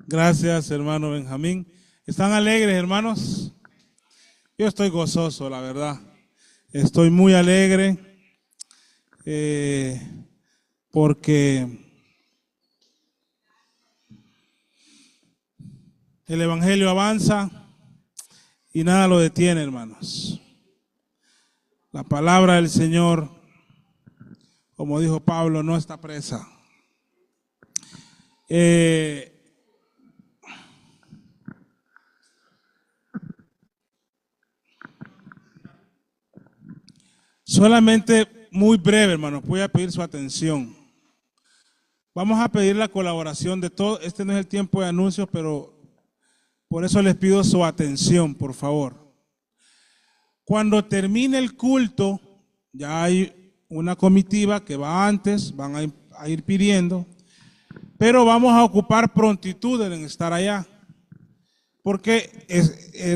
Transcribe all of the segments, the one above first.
Gracias, hermano Benjamín. ¿Están alegres, hermanos? Yo estoy gozoso, la verdad. Estoy muy alegre porque el Evangelio avanza y nada lo detiene, hermanos. La palabra del Señor, como dijo Pablo, no está presa. Solamente muy breve, hermanos, voy a pedir su atención. Vamos a pedir la colaboración de todos. Este no es el tiempo de anuncios, pero por eso les pido su atención, por favor. Cuando termine el culto, ya hay una comitiva que va antes, van a ir pidiendo, pero vamos a ocupar prontitud en estar allá. Porque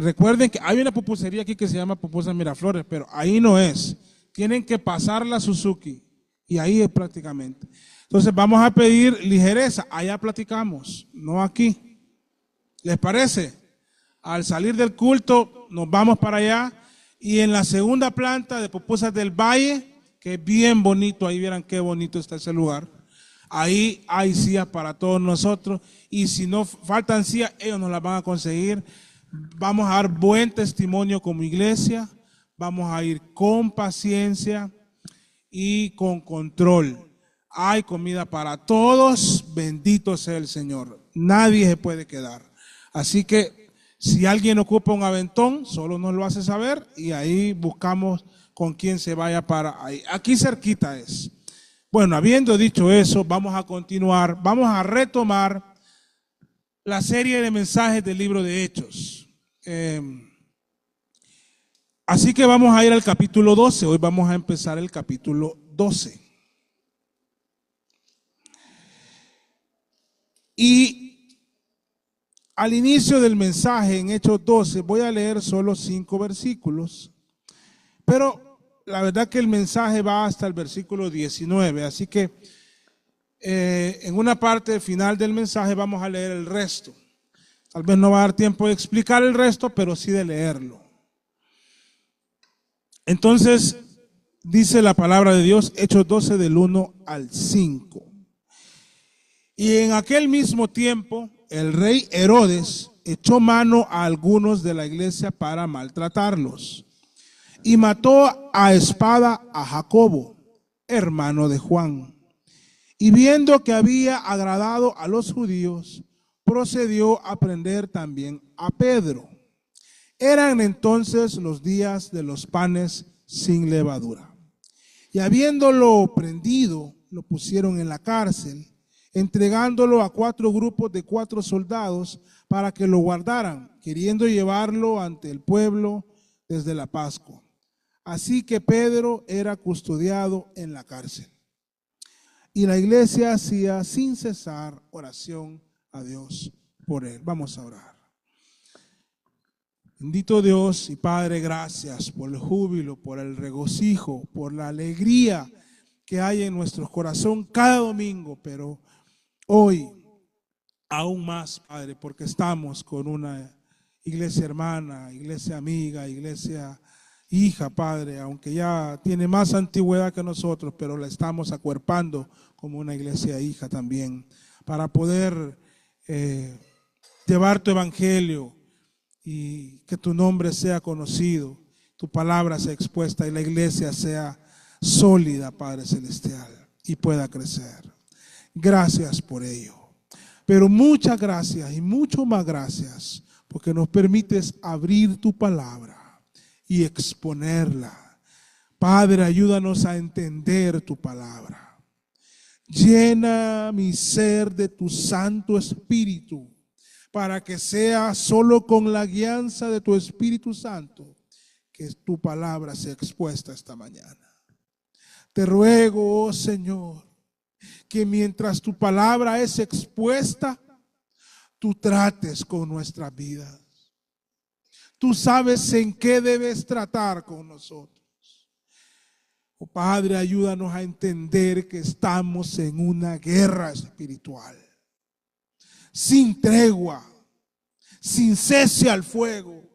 recuerden que hay una pupusería aquí que se llama Pupusas Miraflores, pero ahí no es. Tienen que pasar la Suzuki y ahí es prácticamente. Entonces vamos a pedir ligereza, allá platicamos, no aquí. ¿Les parece? Al salir del culto nos vamos para allá y en la segunda planta de Pupusas del Valle, que es bien bonito, ahí vieran qué bonito está ese lugar. Ahí hay sillas para todos nosotros y si no faltan sillas, ellos nos las van a conseguir. Vamos a dar buen testimonio como iglesia, vamos a ir con paciencia y con control. Hay comida para todos, bendito sea el Señor. Nadie se puede quedar. Así que si alguien ocupa un aventón, solo nos lo hace saber y ahí buscamos con quién se vaya para ahí. Aquí cerquita es. Bueno, habiendo dicho eso, vamos a continuar, vamos a retomar la serie de mensajes del libro de Hechos. Así que vamos a ir al capítulo 12, hoy vamos a empezar el capítulo 12. Y al inicio del mensaje en Hechos 12 voy a leer solo 5 versículos, pero la verdad que el mensaje va hasta el versículo 19, así que en una parte final del mensaje vamos a leer el resto. Tal vez no va a dar tiempo de explicar el resto, pero sí de leerlo. Entonces, dice la palabra de Dios, Hechos 12 del 1 al 5. Y en aquel mismo tiempo, el rey Herodes echó mano a algunos de la iglesia para maltratarlos y mató a espada a Jacobo, hermano de Juan. Y viendo que había agradado a los judíos, procedió a prender también a Pedro. Eran entonces los días de los panes sin levadura. Y habiéndolo prendido, lo pusieron en la cárcel, entregándolo a 4 grupos de 4 soldados para que lo guardaran, queriendo llevarlo ante el pueblo desde la Pascua. Así que Pedro era custodiado en la cárcel. Y la iglesia hacía sin cesar oración a Dios por él. Vamos a orar. Bendito Dios y Padre, gracias por el júbilo, por el regocijo, por la alegría que hay en nuestro corazón cada domingo, pero hoy aún más, Padre, porque estamos con una iglesia hermana, iglesia amiga, iglesia hija, Padre, aunque ya tiene más antigüedad que nosotros, pero la estamos acuerpando como una iglesia hija también, para poder llevar tu evangelio y que tu nombre sea conocido, tu palabra sea expuesta y la iglesia sea sólida, Padre Celestial, y pueda crecer. Gracias por ello. Pero muchas gracias y mucho más gracias porque nos permites abrir tu palabra y exponerla. Padre, ayúdanos a entender tu palabra. Llena mi ser de tu Santo Espíritu para que sea solo con la guianza de tu Espíritu Santo que tu palabra sea expuesta esta mañana. Te ruego, oh Señor, que mientras tu palabra es expuesta, tú trates con nuestras vidas. Tú sabes en qué debes tratar con nosotros. Oh Padre, ayúdanos a entender que estamos en una guerra espiritual. sin tregua, sin cese al fuego,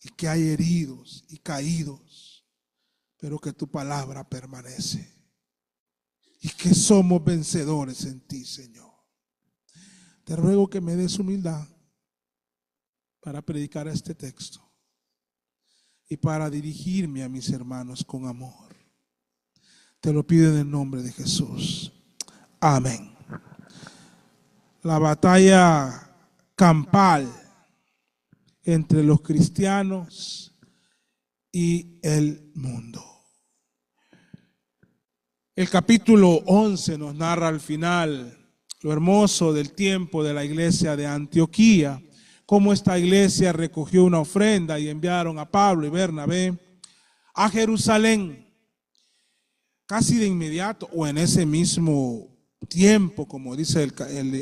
y que hay heridos y caídos, pero que tu palabra permanece, y que somos vencedores en ti, Señor. Te ruego que me des humildad para predicar este texto y para dirigirme a mis hermanos con amor. Te lo pido en el nombre de Jesús. Amén. La batalla campal entre los cristianos y el mundo. El capítulo 11 nos narra al final lo hermoso del tiempo de la iglesia de Antioquía, cómo esta iglesia recogió una ofrenda y enviaron a Pablo y Bernabé a Jerusalén. Casi de inmediato, o en ese mismo tiempo, como dice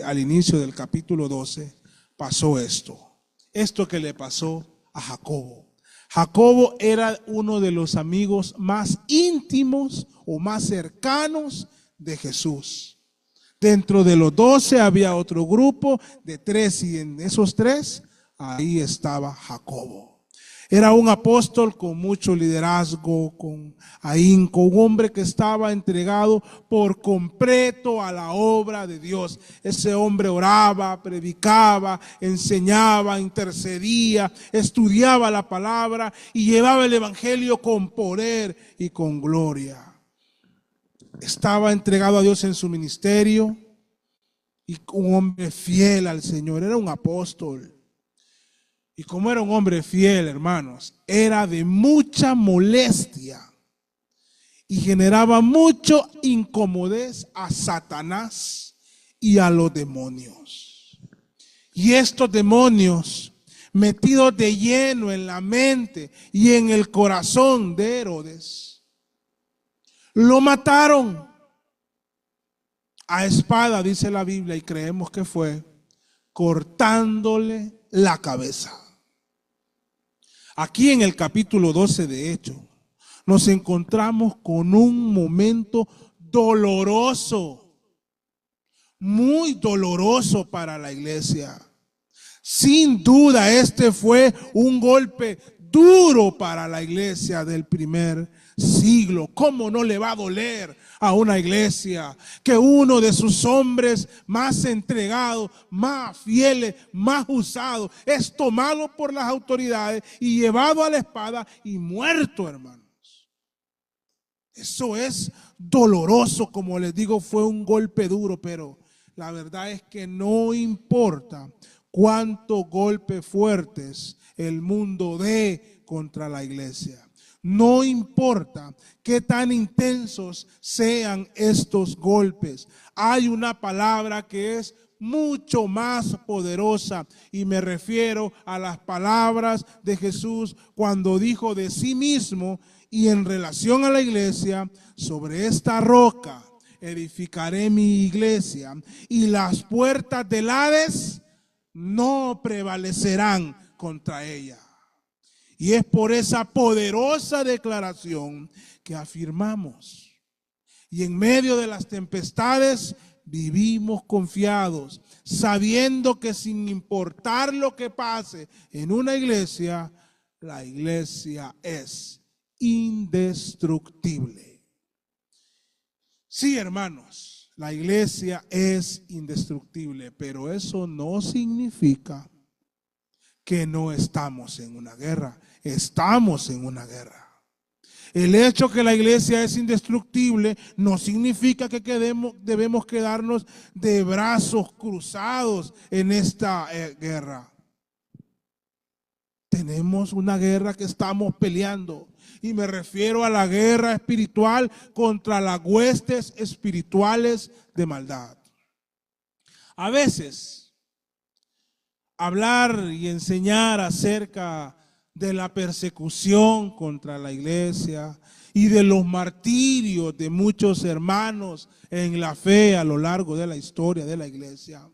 al inicio del capítulo 12, pasó esto que le pasó a Jacobo. Jacobo era uno de los amigos más íntimos o más cercanos de Jesús. Dentro de los 12 había otro grupo de 3, y en esos 3 ahí estaba Jacobo. Era un apóstol con mucho liderazgo, con ahínco, un hombre que estaba entregado por completo a la obra de Dios. Ese hombre oraba, predicaba, enseñaba, intercedía, estudiaba la palabra y llevaba el evangelio con poder y con gloria. Estaba entregado a Dios en su ministerio y un hombre fiel al Señor. Era un apóstol. Y como era un hombre fiel, hermanos, era de mucha molestia y generaba mucho incomodez a Satanás y a los demonios. Y estos demonios, metidos de lleno en la mente y en el corazón de Herodes, lo mataron a espada, dice la Biblia, y creemos que fue cortándole la cabeza. Aquí en el capítulo 12 de Hechos nos encontramos con un momento doloroso, muy doloroso para la iglesia. Sin duda este fue un golpe duro para la iglesia del primer siglo. ¿Cómo no le va a doler a una iglesia que uno de sus hombres más entregados, más fieles, más usados, es tomado por las autoridades y llevado a la espada y muerto, hermanos? Eso es doloroso, como les digo, fue un golpe duro, pero la verdad es que no importa cuántos golpes fuertes el mundo dé contra la iglesia. No importa qué tan intensos sean estos golpes. Hay una palabra que es mucho más poderosa, y me refiero a las palabras de Jesús cuando dijo de sí mismo y en relación a la iglesia: sobre esta roca edificaré mi iglesia y las puertas del Hades no prevalecerán contra ella. Y es por esa poderosa declaración que afirmamos, y en medio de las tempestades vivimos confiados, sabiendo que sin importar lo que pase en una iglesia, la iglesia es indestructible. Sí, hermanos, la iglesia es indestructible, pero eso no significa que no estamos en una guerra. Estamos en una guerra. El hecho que la iglesia es indestructible no significa que debemos quedarnos de brazos cruzados en esta guerra. Tenemos una guerra que estamos peleando, y me refiero a la guerra espiritual contra las huestes espirituales de maldad. A veces, hablar y enseñar acerca de la persecución contra la iglesia y de los martirios de muchos hermanos en la fe a lo largo de la historia de la iglesia,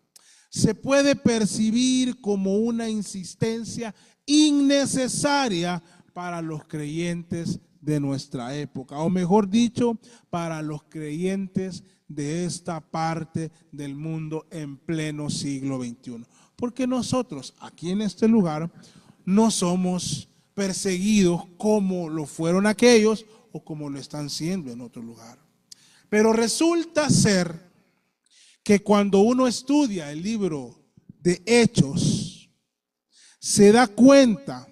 se puede percibir como una insistencia innecesaria para los creyentes de nuestra época, o mejor dicho, para los creyentes de esta parte del mundo en pleno siglo XXI. Porque nosotros aquí en este lugar no somos perseguidos como lo fueron aquellos o como lo están siendo en otro lugar. Pero resulta ser que cuando uno estudia el libro de Hechos, se da cuenta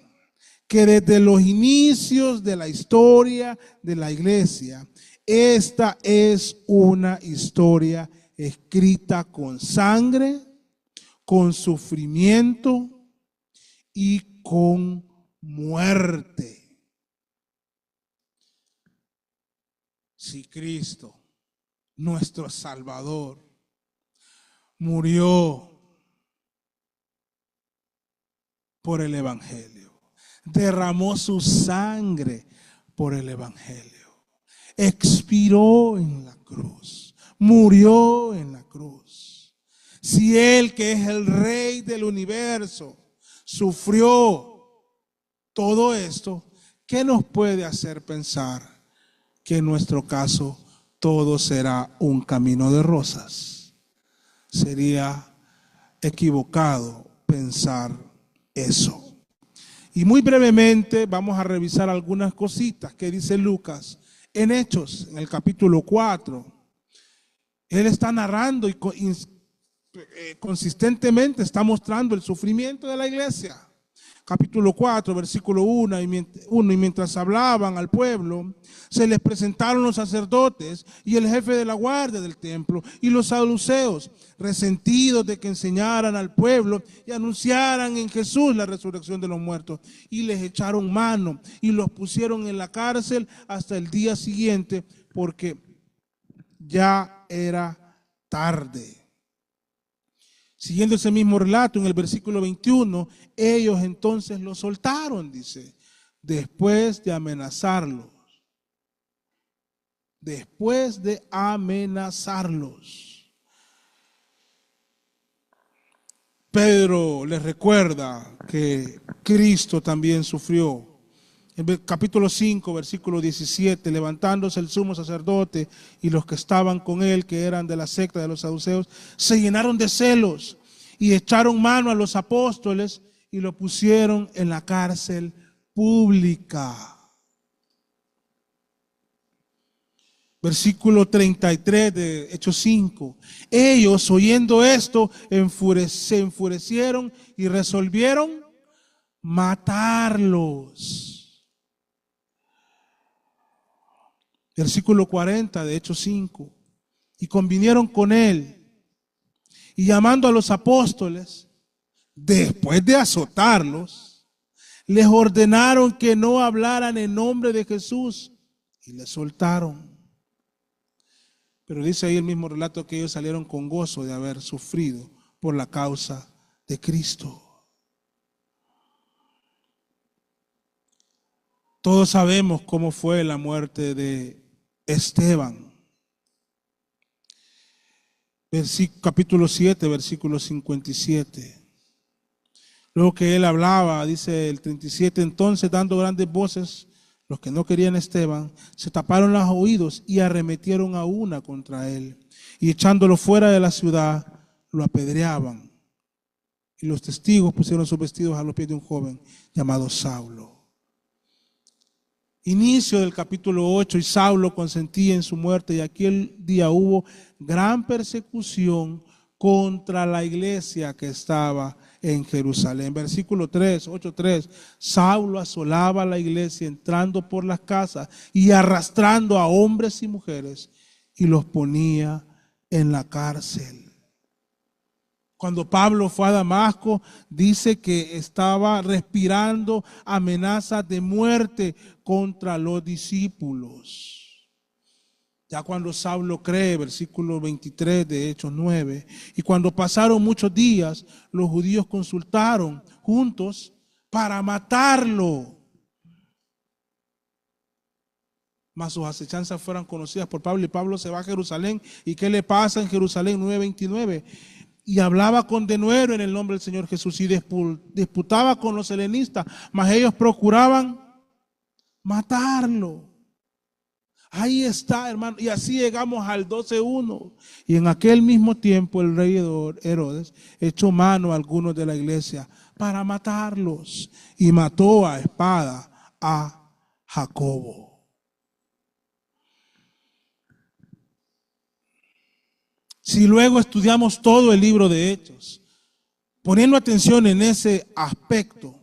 que desde los inicios de la historia de la iglesia, esta es una historia escrita con sangre, con sufrimiento y con muerte. Si Cristo, nuestro Salvador, murió por el Evangelio, derramó su sangre por el Evangelio, expiró en la cruz, murió en la cruz. Si Él, que es el Rey del universo, sufrió todo esto, ¿qué nos puede hacer pensar que en nuestro caso todo será un camino de rosas? Sería equivocado pensar eso. Y muy brevemente vamos a revisar algunas cositas que dice Lucas en Hechos, en el capítulo 4. Él está narrando y consistentemente está mostrando el sufrimiento de la iglesia. Capítulo 4, versículo 1, y mientras hablaban al pueblo, se les presentaron los sacerdotes y el jefe de la guardia del templo y los saduceos, resentidos de que enseñaran al pueblo y anunciaran en Jesús la resurrección de los muertos. Y les echaron mano y los pusieron en la cárcel hasta el día siguiente, porque ya era tarde. Siguiendo ese mismo relato, en el versículo 21, ellos entonces lo soltaron, dice, después de amenazarlos. Después de amenazarlos. Pedro les recuerda que Cristo también sufrió. En el capítulo 5, versículo 17, levantándose el sumo sacerdote y los que estaban con él, que eran de la secta de los saduceos, se llenaron de celos y echaron mano a los apóstoles y lo pusieron en la cárcel pública. Versículo 33 de Hechos 5. Ellos, oyendo esto, se enfurecieron y resolvieron matarlos. Versículo 40 de Hechos 5. Y convinieron con él, y llamando a los apóstoles, después de azotarlos, les ordenaron que no hablaran en nombre de Jesús, y les soltaron. Pero dice ahí el mismo relato que ellos salieron con gozo de haber sufrido por la causa de Cristo. Todos sabemos cómo fue la muerte de Esteban. Capítulo 7, versículo 57. Luego que él hablaba, dice el 37, entonces dando grandes voces, los que no querían a Esteban, se taparon los oídos y arremetieron a una contra él. Y echándolo fuera de la ciudad, lo apedreaban. Y los testigos pusieron sus vestidos a los pies de un joven llamado Saulo. Inicio del capítulo 8, y Saulo consentía en su muerte, y aquel día hubo gran persecución contra la iglesia que estaba en Jerusalén. Versículo 3, 8:3, Saulo asolaba la iglesia entrando por las casas y arrastrando a hombres y mujeres y los ponía en la cárcel. Cuando Pablo fue a Damasco, dice que estaba respirando amenazas de muerte contra los discípulos. Ya cuando Saulo cree, versículo 23 de Hechos 9, y cuando pasaron muchos días, los judíos consultaron juntos para matarlo. Mas sus acechanzas fueran conocidas por Pablo, y Pablo se va a Jerusalén. ¿Y qué le pasa en Jerusalén? 9:29. Y hablaba con denuedo en el nombre del Señor Jesús y disputaba con los helenistas, mas ellos procuraban matarlo. Ahí está, hermano. Y así llegamos al 12:1. Y en aquel mismo tiempo el rey Herodes echó mano a algunos de la iglesia para matarlos. Y mató a espada a Jacobo. Si luego estudiamos todo el libro de Hechos, poniendo atención en ese aspecto,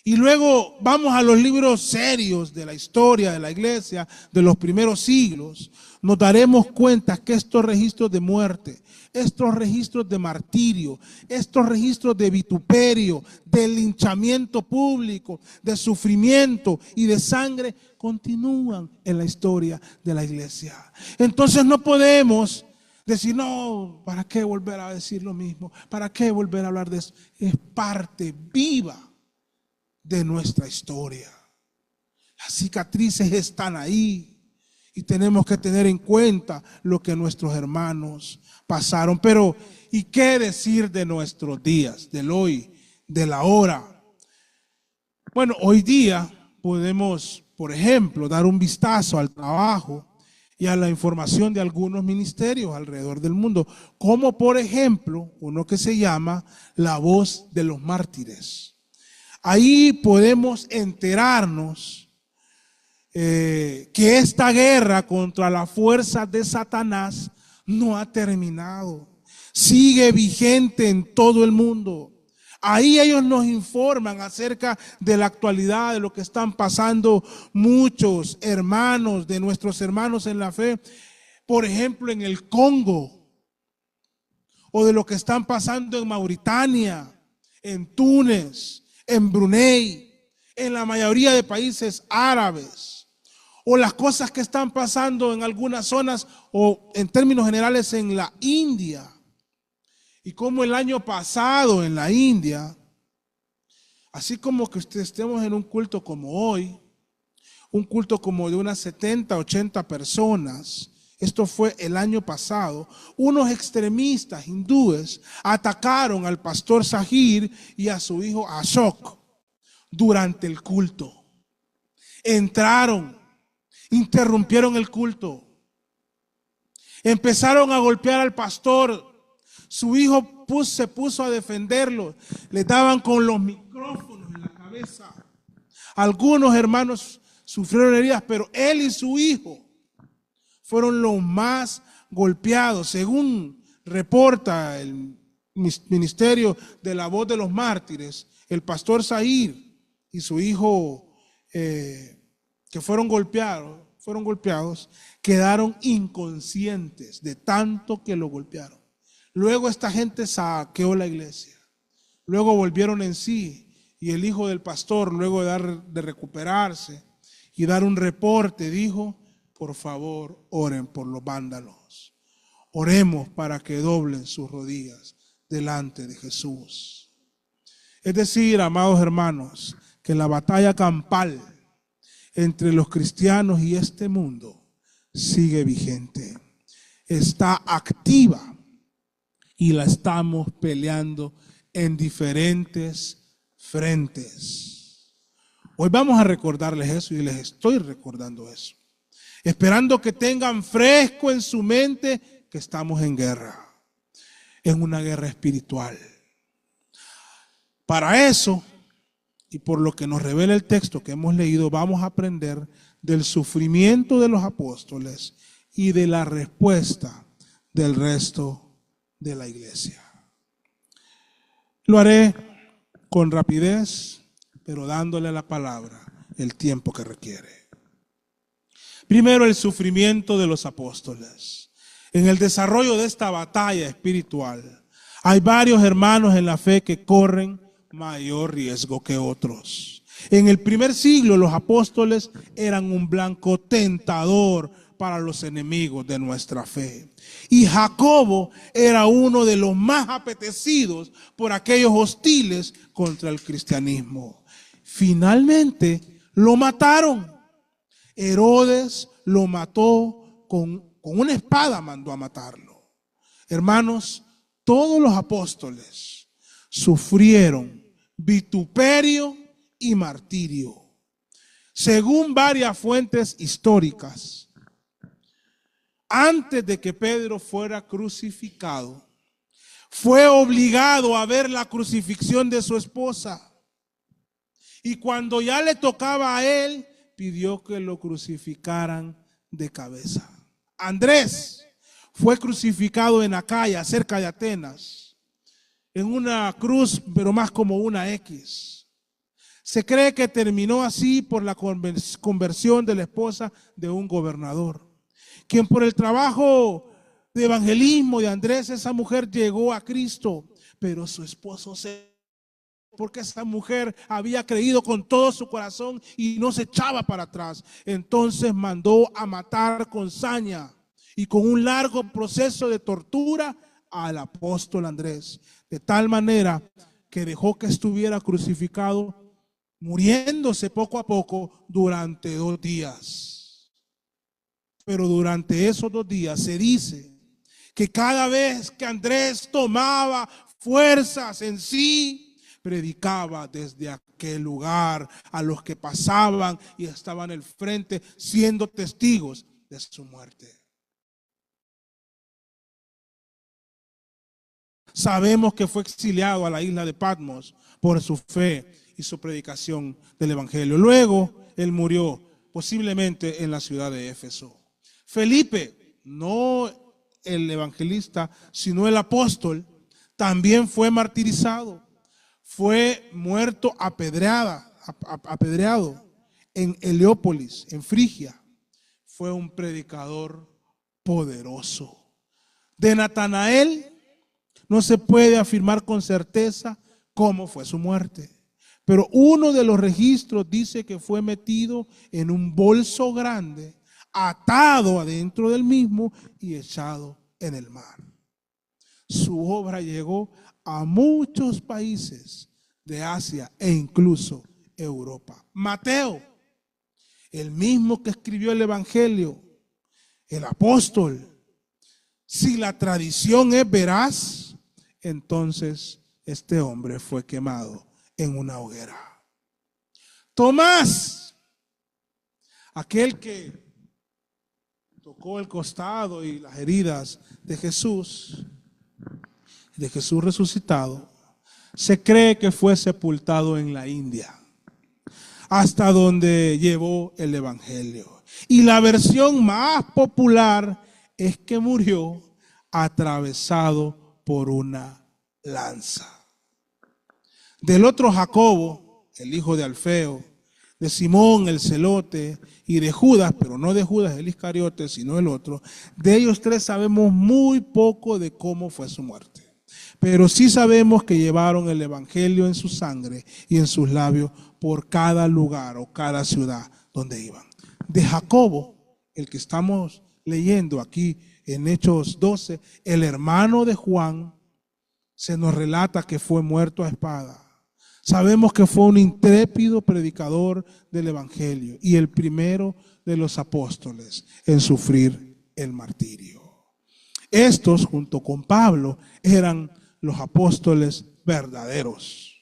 y luego vamos a los libros serios de la historia de la iglesia de los primeros siglos, nos daremos cuenta que estos registros de muerte, estos registros de martirio, estos registros de vituperio, de linchamiento público, de sufrimiento y de sangre, continúan en la historia de la iglesia. Entonces no podemos decir, no, ¿para qué volver a decir lo mismo? ¿Para qué volver a hablar de eso? Es parte viva de nuestra historia. Las cicatrices están ahí y tenemos que tener en cuenta lo que nuestros hermanos pasaron. Pero, ¿y qué decir de nuestros días, del hoy, de la hora? Bueno, hoy día podemos, por ejemplo, dar un vistazo al trabajo y a la información de algunos ministerios alrededor del mundo, como por ejemplo uno que se llama La Voz de los Mártires. Ahí podemos enterarnos que esta guerra contra las fuerzas de Satanás no ha terminado, sigue vigente en todo el mundo. Ahí ellos nos informan acerca de la actualidad, de lo que están pasando muchos hermanos, de nuestros hermanos en la fe, por ejemplo en el Congo, o de lo que están pasando en Mauritania, en Túnez, en Brunei, en la mayoría de países árabes, o las cosas que están pasando en algunas zonas, o en términos generales en la India. Y como el año pasado en la India, así como que estemos en un culto como hoy, un culto como de unas 70, 80 personas, esto fue el año pasado, unos extremistas hindúes atacaron al pastor Sahir y a su hijo Ashok durante el culto. Entraron, interrumpieron el culto, empezaron a golpear al pastor. Su hijo se puso a defenderlo. Le daban con los micrófonos en la cabeza. Algunos hermanos sufrieron heridas, pero él y su hijo fueron los más golpeados. Según reporta el ministerio de La Voz de los Mártires, el pastor Zahir y su hijo que fueron golpeados, quedaron inconscientes de tanto que lo golpearon. Luego esta gente saqueó la iglesia. Luego volvieron en sí y el hijo del pastor, luego de recuperarse y dar un reporte, dijo: por favor, oren por los vándalos. Oremos para que doblen sus rodillas delante de Jesús. Es decir, amados hermanos, que la batalla campal entre los cristianos y este mundo sigue vigente. Está activa. Y la estamos peleando en diferentes frentes. Hoy vamos a recordarles eso y les estoy recordando eso. Esperando que tengan fresco en su mente que estamos en guerra. En una guerra espiritual. Para eso, y por lo que nos revela el texto que hemos leído, vamos a aprender del sufrimiento de los apóstoles y de la respuesta del resto de la iglesia. Lo haré con rapidez, pero dándole la palabra el tiempo que requiere. Primero, el sufrimiento de los apóstoles. En el desarrollo de esta batalla espiritual, hay varios hermanos en la fe que corren mayor riesgo que otros. En el primer siglo, los apóstoles eran un blanco tentador para los enemigos de nuestra fe. Y Jacobo era uno de los más apetecidos por aquellos hostiles contra el cristianismo. Finalmente lo mataron. Herodes lo mató con una espada, mandó a matarlo. Hermanos, todos los apóstoles sufrieron vituperio y martirio. Según varias fuentes históricas, antes de que Pedro fuera crucificado, fue obligado a ver la crucifixión de su esposa. Y cuando ya le tocaba a él, pidió que lo crucificaran de cabeza. Andrés fue crucificado en Acaya, cerca de Atenas, en una cruz, pero más como una X. Se cree que terminó así por la conversión de la esposa de un gobernador, quien por el trabajo de evangelismo de Andrés, esa mujer llegó a Cristo, pero su esposo porque esa mujer había creído con todo su corazón y no se echaba para atrás. Entonces mandó a matar con saña y con un largo proceso de tortura al apóstol Andrés, de tal manera que dejó que estuviera crucificado, muriéndose poco a poco durante 2 días. Pero durante esos 2 días se dice que cada vez que Andrés tomaba fuerzas en sí, predicaba desde aquel lugar a los que pasaban y estaban al frente, siendo testigos de su muerte. Sabemos que fue exiliado a la isla de Patmos por su fe y su predicación del evangelio. Luego él murió posiblemente en la ciudad de Éfeso. Felipe, no el evangelista, sino el apóstol, también fue martirizado. Fue muerto apedreado en Heliópolis, en Frigia. Fue un predicador poderoso. De Natanael no se puede afirmar con certeza cómo fue su muerte, pero uno de los registros dice que fue metido en un bolso grande, atado adentro del mismo y echado en el mar. Su obra llegó a muchos países de Asia e incluso Europa. Mateo, el mismo que escribió el Evangelio, el apóstol, si la tradición es veraz, entonces este hombre fue quemado en una hoguera. Tomás, aquel que tocó el costado y las heridas de Jesús resucitado, se cree que fue sepultado en la India, hasta donde llevó el evangelio. Y la versión más popular es que murió atravesado por una lanza. Del otro Jacobo, el hijo de Alfeo, de Simón el celote y de Judas, pero no de Judas el Iscariote, sino el otro, de ellos 3 sabemos muy poco de cómo fue su muerte. Pero sí sabemos que llevaron el evangelio en su sangre y en sus labios por cada lugar o cada ciudad donde iban. De Jacobo, el que estamos leyendo aquí en Hechos 12, el hermano de Juan, se nos relata que fue muerto a espada. Sabemos que fue un intrépido predicador del evangelio y el primero de los apóstoles en sufrir el martirio. Estos, junto con Pablo, eran los apóstoles verdaderos,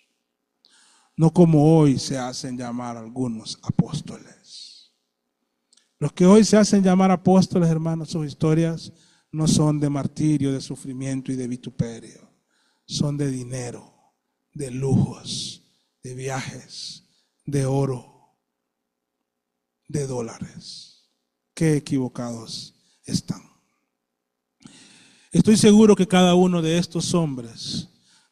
no como hoy se hacen llamar algunos apóstoles. Los que hoy se hacen llamar apóstoles, hermanos, sus historias no son de martirio, de sufrimiento y de vituperio, son de dinero, de lujos, de viajes, de oro, de dólares. Qué equivocados están. Estoy seguro que cada uno de estos hombres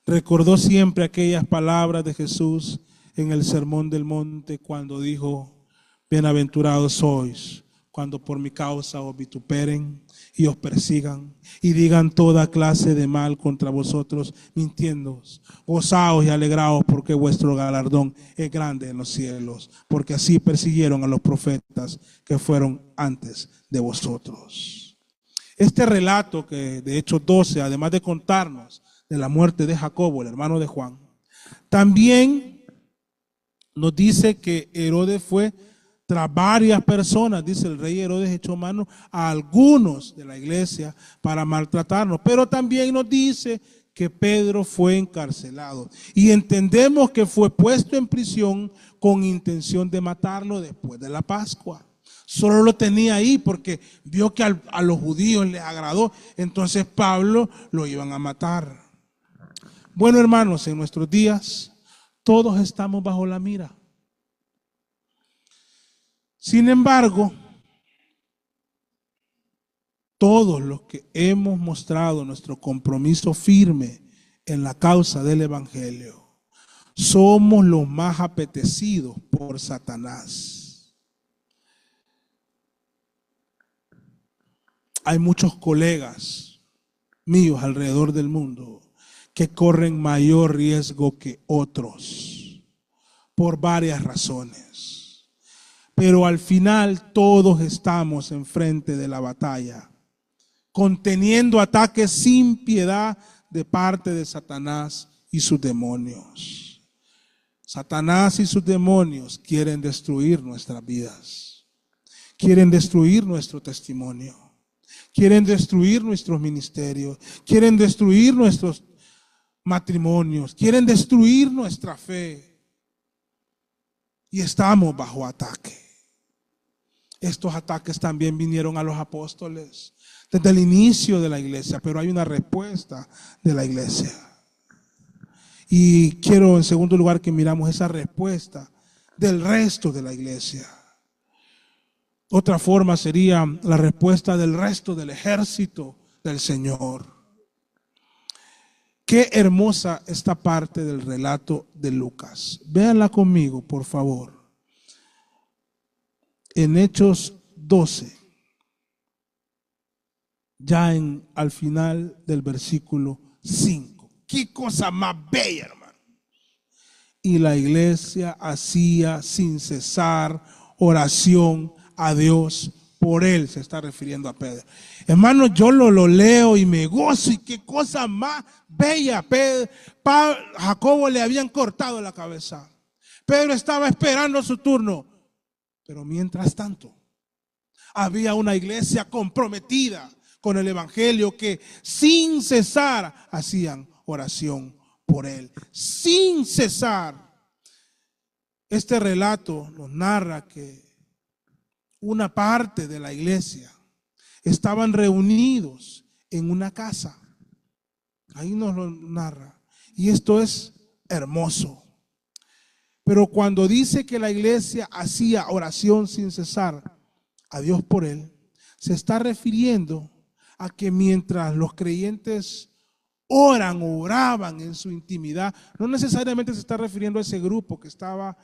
recordó siempre aquellas palabras de Jesús en el Sermón del Monte cuando dijo: bienaventurados sois cuando por mi causa os vituperen y os persigan y digan toda clase de mal contra vosotros, mintiéndoos. Gozaos y alegraos, porque vuestro galardón es grande en los cielos, porque así persiguieron a los profetas que fueron antes de vosotros. Este relato que de Hechos 12, además de contarnos de la muerte de Jacobo, el hermano de Juan, también nos dice que Herodes fue tras varias personas. Dice: el rey Herodes echó mano a algunos de la iglesia para maltratarnos. Pero también nos dice que Pedro fue encarcelado y entendemos que fue puesto en prisión con intención de matarlo después de la Pascua. Solo lo tenía ahí porque vio que a los judíos les agradó, entonces Pablo lo iban a matar. Bueno, hermanos, en nuestros días todos estamos bajo la mira. Sin embargo, todos los que hemos mostrado nuestro compromiso firme en la causa del Evangelio, somos los más apetecidos por Satanás. Hay muchos colegas míos alrededor del mundo que corren mayor riesgo que otros por varias razones. Pero al final todos estamos enfrente de la batalla, conteniendo ataques sin piedad de parte de Satanás y sus demonios. Satanás y sus demonios quieren destruir nuestras vidas, quieren destruir nuestro testimonio, quieren destruir nuestros ministerios, quieren destruir nuestros matrimonios, quieren destruir nuestra fe. Y estamos bajo ataque. Estos ataques también vinieron a los apóstoles desde el inicio de la iglesia, pero hay una respuesta de la iglesia. Y quiero en segundo lugar que miramos esa respuesta del resto de la iglesia. Otra forma sería la respuesta del resto del ejército del Señor. Qué hermosa esta parte del relato de Lucas. Véanla conmigo, por favor. En Hechos 12, ya al final del versículo 5. Qué cosa más bella, hermano. Y la iglesia hacía sin cesar oración a Dios por él. Se está refiriendo a Pedro. Hermano, yo lo leo y me gozo. Y qué cosa más bella. Jacobo le habían cortado la cabeza. Pedro estaba esperando su turno. Pero mientras tanto, había una iglesia comprometida con el evangelio que sin cesar hacían oración por él. Sin cesar. Este relato nos narra que una parte de la iglesia estaban reunidos en una casa. Ahí nos lo narra. Y esto es hermoso. Pero cuando dice que la iglesia hacía oración sin cesar a Dios por él, se está refiriendo a que mientras los creyentes oraban en su intimidad, no necesariamente se está refiriendo a ese grupo que estaba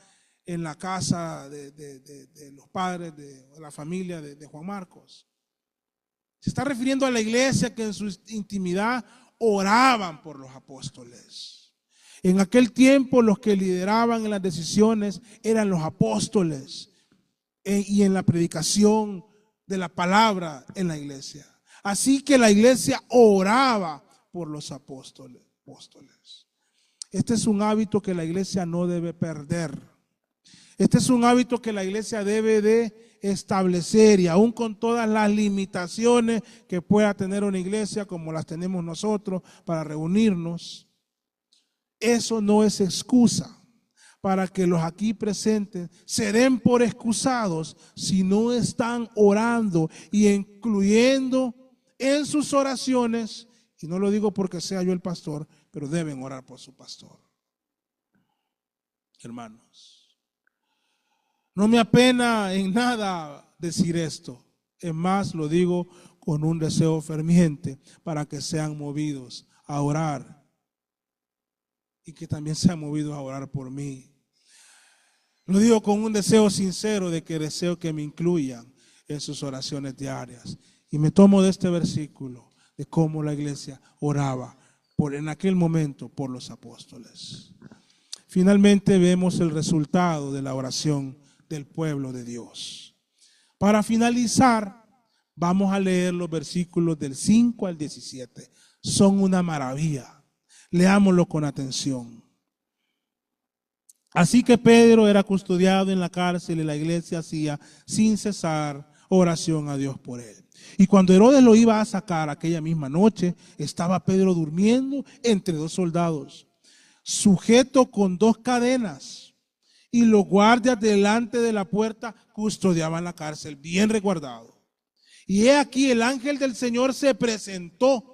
en la casa de los padres de la familia de Juan Marcos. Se está refiriendo a la iglesia que en su intimidad oraban por los apóstoles. En aquel tiempo los que lideraban en las decisiones eran los apóstoles y en la predicación de la palabra en la iglesia. Así que la iglesia oraba por los apóstoles. Este es un hábito que la iglesia no debe perder. Este es un hábito que la iglesia debe de establecer, y aún con todas las limitaciones que pueda tener una iglesia como las tenemos nosotros para reunirnos, eso no es excusa para que los aquí presentes se den por excusados si no están orando y incluyendo en sus oraciones, y no lo digo porque sea yo el pastor, pero deben orar por su pastor. Hermanos, no me apena en nada decir esto. Es más, lo digo con un deseo ferviente para que sean movidos a orar y que también sean movidos a orar por mí. Lo digo con un deseo sincero de que deseo que me incluyan en sus oraciones diarias. Y me tomo de este versículo de cómo la iglesia oraba en aquel momento por los apóstoles. Finalmente vemos el resultado de la oración del pueblo de Dios. Para finalizar, vamos a leer los versículos del 5 al 17. Son una maravilla. Leámoslo con atención. Así que Pedro era custodiado en la cárcel y la iglesia hacía sin cesar oración a Dios por él. Y cuando Herodes lo iba a sacar aquella misma noche, estaba Pedro durmiendo entre dos soldados, sujeto con dos cadenas, y los guardias delante de la puerta custodiaban la cárcel, bien resguardado. Y he aquí el ángel del Señor se presentó,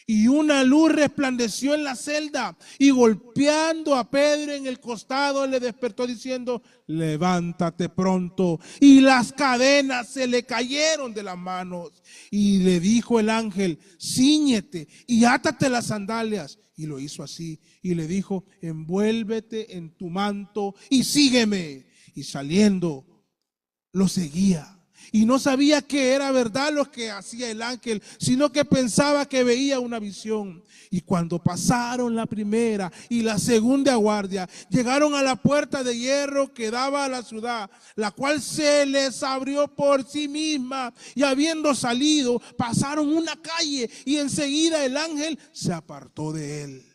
y una luz resplandeció en la celda, y golpeando a Pedro en el costado le despertó diciendo: levántate pronto. Y las cadenas se le cayeron de las manos. Y le dijo el ángel: cíñete y átate las sandalias. Y lo hizo así. Y le dijo: envuélvete en tu manto y sígueme. Y saliendo lo seguía. Y no sabía que era verdad lo que hacía el ángel, sino que pensaba que veía una visión. Y cuando pasaron la primera y la segunda guardia, llegaron a la puerta de hierro que daba a la ciudad, la cual se les abrió por sí misma. Y habiendo salido, pasaron una calle y enseguida el ángel se apartó de él.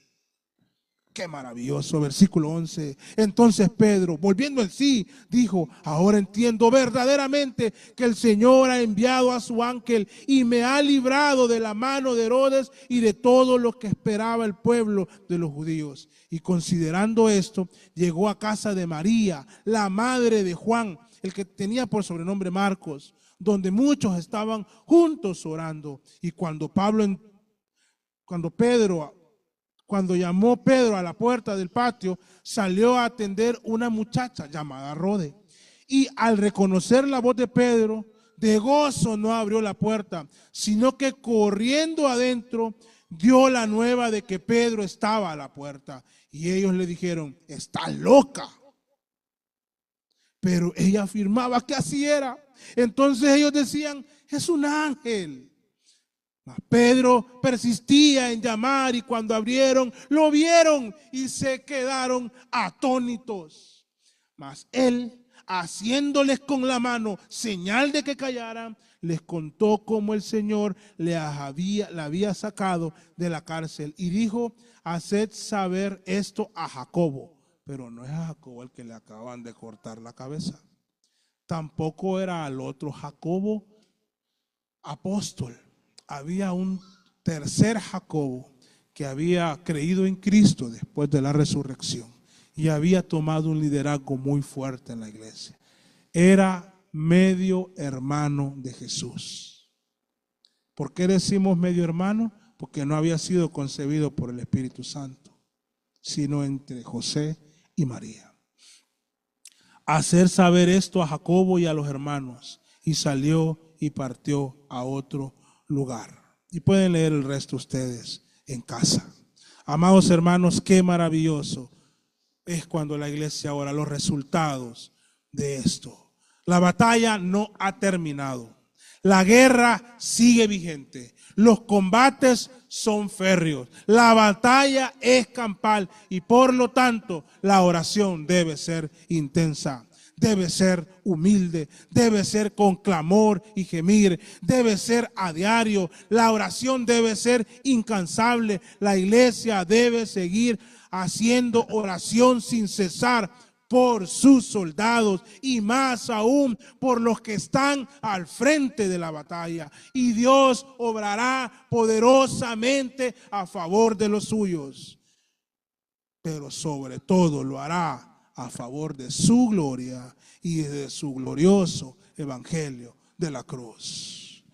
Qué maravilloso, versículo 11. Entonces Pedro, volviendo en sí, dijo: ahora entiendo verdaderamente que el Señor ha enviado a su ángel y me ha librado de la mano de Herodes y de todo lo que esperaba el pueblo de los judíos. Y considerando esto, llegó a casa de María, la madre de Juan, el que tenía por sobrenombre Marcos, donde muchos estaban juntos orando. Y cuando llamó Pedro a la puerta del patio, salió a atender una muchacha llamada Rode. Y al reconocer la voz de Pedro, de gozo no abrió la puerta, sino que corriendo adentro dio la nueva de que Pedro estaba a la puerta. Y ellos le dijeron: estás loca. Pero ella afirmaba que así era. Entonces ellos decían: es un ángel. Mas Pedro persistía en llamar, y cuando abrieron, lo vieron y se quedaron atónitos. Mas él, haciéndoles con la mano señal de que callaran, les contó cómo el Señor la había sacado de la cárcel, y dijo: haced saber esto a Jacobo. Pero no es a Jacobo el que le acaban de cortar la cabeza. Tampoco era al otro Jacobo, apóstol. Había un tercer Jacobo que había creído en Cristo después de la resurrección y había tomado un liderazgo muy fuerte en la iglesia. Era medio hermano de Jesús. ¿Por qué decimos medio hermano? Porque no había sido concebido por el Espíritu Santo, sino entre José y María. Hacer saber esto a Jacobo y a los hermanos, y salió y partió a otro lugar. Y pueden leer el resto ustedes en casa. Amados hermanos, qué maravilloso es cuando la iglesia ora, los resultados de esto. La batalla no ha terminado. La guerra sigue vigente. Los combates son férreos. La batalla es campal y por lo tanto la oración debe ser intensa. Debe ser humilde, debe ser con clamor y gemir, debe ser a diario. La oración debe ser incansable. La iglesia debe seguir haciendo oración sin cesar por sus soldados y más aún por los que están al frente de la batalla. Y Dios obrará poderosamente a favor de los suyos, pero sobre todo lo hará a favor de su gloria y de su glorioso evangelio de la cruz.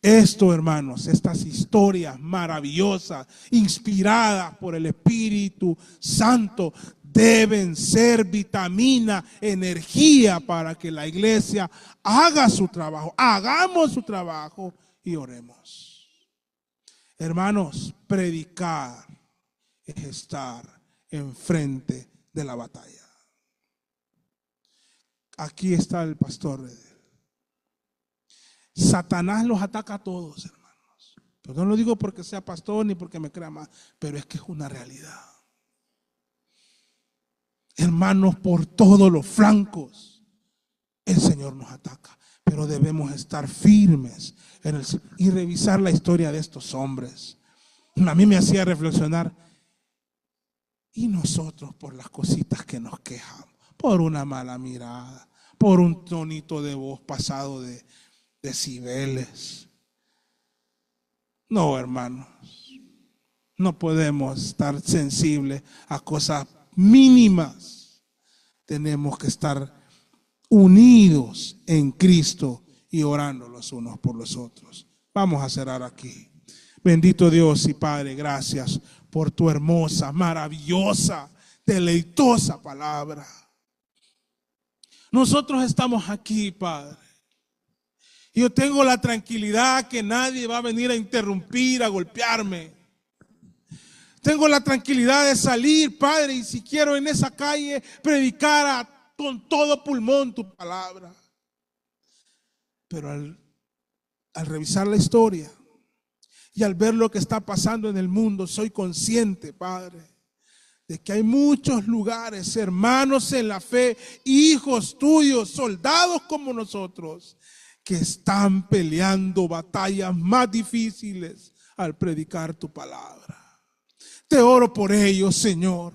Esto, hermanos, estas historias maravillosas, inspiradas por el Espíritu Santo, deben ser vitamina, energía para que la iglesia haga su trabajo, hagamos su trabajo y oremos. Hermanos, predicar es estar enfrente de la batalla. Aquí está el pastor. Satanás los ataca a todos, hermanos. Pero no lo digo porque sea pastor ni porque me crea más, pero es que es una realidad. Hermanos, por todos los flancos el Señor nos ataca, pero debemos estar firmes y revisar la historia de estos hombres. A mí me hacía reflexionar. Y nosotros por las cositas que nos quejamos, por una mala mirada, por un tonito de voz pasado de decibeles. No, hermanos, no podemos estar sensibles a cosas mínimas. Tenemos que estar unidos en Cristo y orando los unos por los otros. Vamos a cerrar aquí. Bendito Dios y Padre, gracias por tu hermosa, maravillosa, deleitosa palabra. Nosotros estamos aquí, Padre. Y yo tengo la tranquilidad que nadie va a venir a interrumpir, a golpearme. Tengo la tranquilidad de salir, Padre, y si quiero en esa calle predicar con todo pulmón tu palabra. Pero al revisar la historia y al ver lo que está pasando en el mundo, soy consciente, Padre, de que hay muchos lugares, hermanos en la fe, hijos tuyos, soldados como nosotros, que están peleando batallas más difíciles al predicar tu palabra. Te oro por ellos, Señor.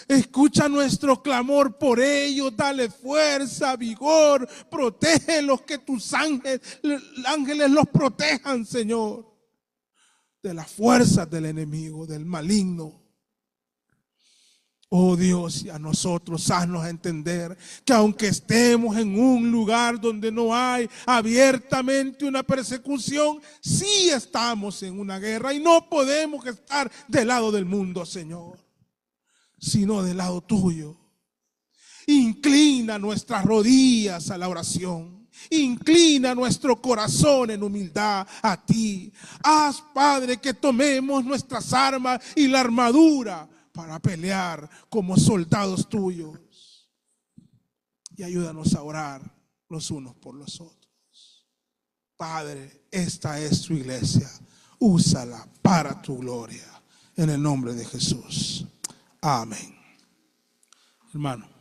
Escucha nuestro clamor por ellos, dale fuerza, vigor, protégelos, que tus ángeles los protejan, Señor, de las fuerzas del enemigo, del maligno. Oh Dios, y a nosotros haznos entender que aunque estemos en un lugar donde no hay abiertamente una persecución, sí estamos en una guerra y no podemos estar del lado del mundo, Señor, sino del lado tuyo. Inclina nuestras rodillas a la oración. Inclina nuestro corazón en humildad a ti. Haz, Padre, que tomemos nuestras armas y la armadura para pelear como soldados tuyos. Y ayúdanos a orar los unos por los otros. Padre, esta es tu iglesia. Úsala para tu gloria. En el nombre de Jesús. Amén. Hermano.